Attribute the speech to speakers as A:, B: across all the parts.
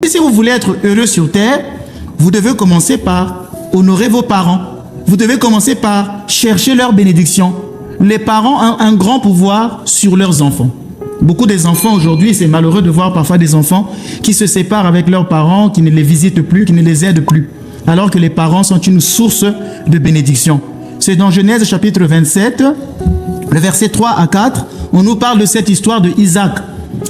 A: Et si vous voulez être heureux sur terre, vous devez commencer par honorer vos parents. Vous devez commencer par chercher leur bénédiction. Les parents ont un grand pouvoir sur leurs enfants. Beaucoup des enfants aujourd'hui, c'est malheureux de voir parfois des enfants qui se séparent avec leurs parents, qui ne les visitent plus, qui ne les aident plus, alors que les parents sont une source de bénédiction. C'est dans Genèse chapitre 27, le verset 3 à 4, on nous parle de cette histoire de Isaac.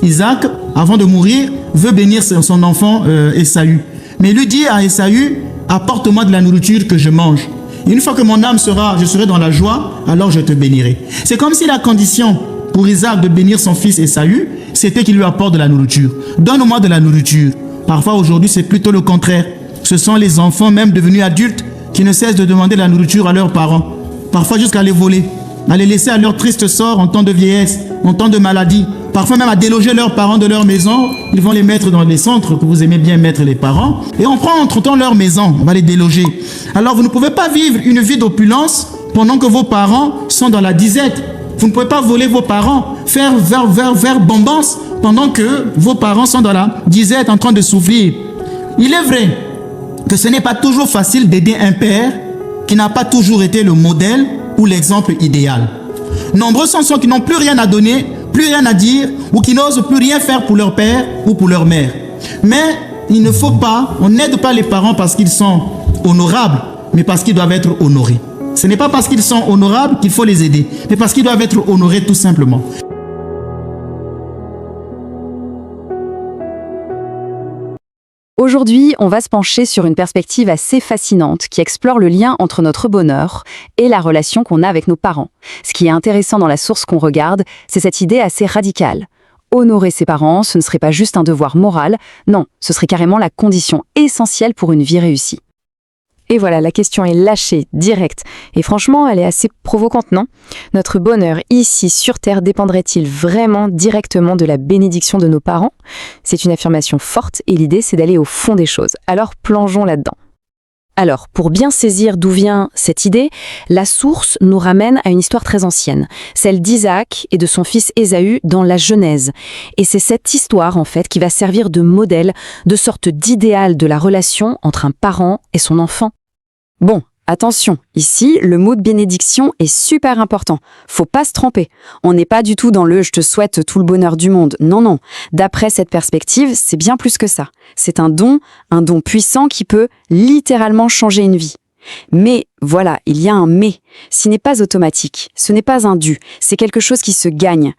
A: Isaac, avant de mourir, veut bénir son enfant Ésaü. Mais il lui dit à Ésaü, apporte-moi de la nourriture que je mange. Et une fois que mon âme je serai dans la joie, alors je te bénirai. C'est comme si la condition pour Isaac de bénir son fils Ésaü, c'était qu'il lui apporte de la nourriture. Donne-moi de la nourriture. Parfois aujourd'hui, c'est plutôt le contraire. Ce sont les enfants, même devenus adultes, qui ne cessent de demander de la nourriture à leurs parents. Parfois jusqu'à les voler, à les laisser à leur triste sort en temps de vieillesse, en temps de maladie. Parfois même à déloger leurs parents de leur maison. Ils vont les mettre dans les centres que vous aimez bien mettre les parents. Et on prend entre-temps leur maison, on va les déloger. Alors vous ne pouvez pas vivre une vie d'opulence pendant que vos parents sont dans la disette. Vous ne pouvez pas voler vos parents, faire vers bombance pendant que vos parents sont dans la disette en train de souffrir. Il est vrai que ce n'est pas toujours facile d'aider un père qui n'a pas toujours été le modèle ou l'exemple idéal. Nombreux sont ceux qui n'ont plus rien à donner, plus rien à dire ou qui n'osent plus rien faire pour leur père ou pour leur mère. Mais il ne faut pas, on n'aide pas les parents parce qu'ils sont honorables, mais parce qu'ils doivent être honorés. Ce n'est pas parce qu'ils sont honorables qu'il faut les aider, mais parce qu'ils doivent être honorés tout simplement.
B: Aujourd'hui, on va se pencher sur une perspective assez fascinante qui explore le lien entre notre bonheur et la relation qu'on a avec nos parents. Ce qui est intéressant dans la source qu'on regarde, c'est cette idée assez radicale. Honorer ses parents, ce ne serait pas juste un devoir moral, non, ce serait carrément la condition essentielle pour une vie réussie. Et voilà, la question est lâchée, directe. Et franchement, elle est assez provocante, non? Notre bonheur ici, sur Terre, dépendrait-il vraiment directement de la bénédiction de nos parents? C'est une affirmation forte et l'idée, c'est d'aller au fond des choses. Alors, plongeons là-dedans. Alors, pour bien saisir d'où vient cette idée, la source nous ramène à une histoire très ancienne, celle d'Isaac et de son fils Ésaü dans la Genèse. Et c'est cette histoire, en fait, qui va servir de modèle, de sorte d'idéal de la relation entre un parent et son enfant. Bon, attention, ici, le mot de bénédiction est super important. Faut pas se tromper. On n'est pas du tout dans le « je te souhaite tout le bonheur du monde ». Non, non. D'après cette perspective, c'est bien plus que ça. C'est un don puissant qui peut littéralement changer une vie. Mais, voilà, il y a un « mais ». Ce n'est pas automatique, ce n'est pas un dû, c'est quelque chose qui se gagne.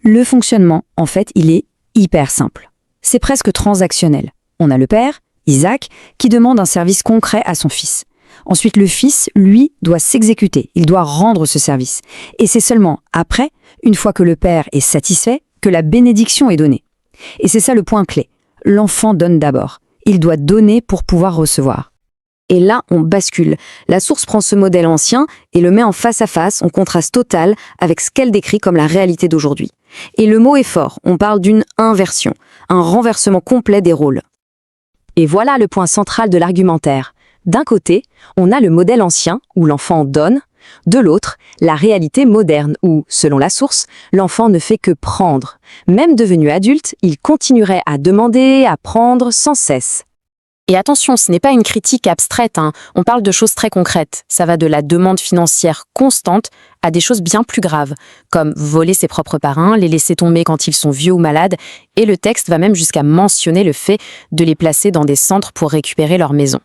B: Le fonctionnement, en fait, il est hyper simple. C'est presque transactionnel. On a le père, Isaac, qui demande un service concret à son fils. Ensuite, le fils, lui, doit s'exécuter, il doit rendre ce service. Et c'est seulement après, une fois que le père est satisfait, que la bénédiction est donnée. Et c'est ça le point clé. L'enfant donne d'abord. Il doit donner pour pouvoir recevoir. Et là, on bascule. La source prend ce modèle ancien et le met en face à face, en contraste total avec ce qu'elle décrit comme la réalité d'aujourd'hui. Et le mot est fort, on parle d'une inversion, un renversement complet des rôles. Et voilà le point central de l'argumentaire. D'un côté, on a le modèle ancien, où l'enfant donne. De l'autre, la réalité moderne, où, selon la source, l'enfant ne fait que prendre. Même devenu adulte, il continuerait à demander, à prendre sans cesse. Et attention, ce n'est pas une critique abstraite, on parle de choses très concrètes. Ça va de la demande financière constante à des choses bien plus graves, comme voler ses propres parents, les laisser tomber quand ils sont vieux ou malades, et le texte va même jusqu'à mentionner le fait de les placer dans des centres pour récupérer leur maison.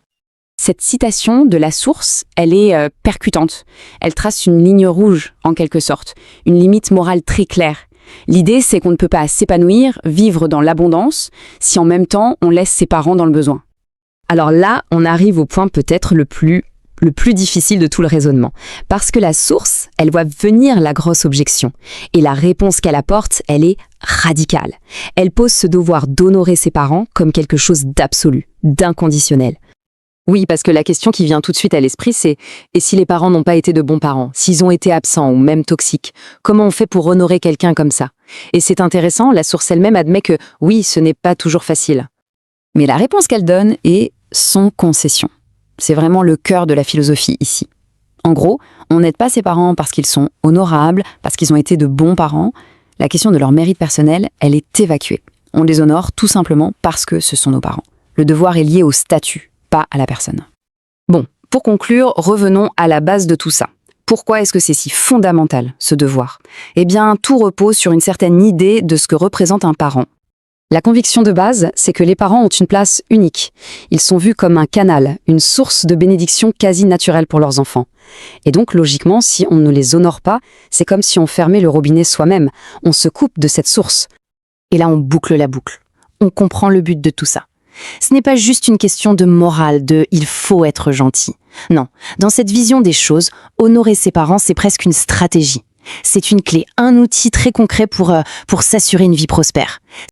B: Cette citation de la source, elle est percutante. Elle trace une ligne rouge, en quelque sorte, une limite morale très claire. L'idée, c'est qu'on ne peut pas s'épanouir, vivre dans l'abondance, si en même temps on laisse ses parents dans le besoin. Alors là, on arrive au point peut-être le plus difficile de tout le raisonnement. Parce que la source, elle voit venir la grosse objection. Et la réponse qu'elle apporte, elle est radicale. Elle pose ce devoir d'honorer ses parents comme quelque chose d'absolu, d'inconditionnel. Oui, parce que la question qui vient tout de suite à l'esprit, c'est « et si les parents n'ont pas été de bons parents, s'ils ont été absents ou même toxiques, comment on fait pour honorer quelqu'un comme ça ?» Et c'est intéressant, la source elle-même admet que oui, ce n'est pas toujours facile. Mais la réponse qu'elle donne est sans concession. C'est vraiment le cœur de la philosophie ici. En gros, on n'aide pas ses parents parce qu'ils sont honorables, parce qu'ils ont été de bons parents. La question de leur mérite personnel, elle est évacuée. On les honore tout simplement parce que ce sont nos parents. Le devoir est lié au statut, pas à la personne. Bon, pour conclure, revenons à la base de tout ça. Pourquoi est-ce que c'est si fondamental, ce devoir? Eh bien, tout repose sur une certaine idée de ce que représente un parent. La conviction de base, c'est que les parents ont une place unique. Ils sont vus comme un canal, une source de bénédiction quasi naturelle pour leurs enfants. Et donc, logiquement, si on ne les honore pas, c'est comme si on fermait le robinet soi-même. On se coupe de cette source. Et là, on boucle la boucle. On comprend le but de tout ça. Ce n'est pas juste une question de morale, de « il faut être gentil ». Non, dans cette vision des choses, honorer ses parents, c'est presque une stratégie. C'est une clé, un outil très concret pour s'assurer une vie prospère.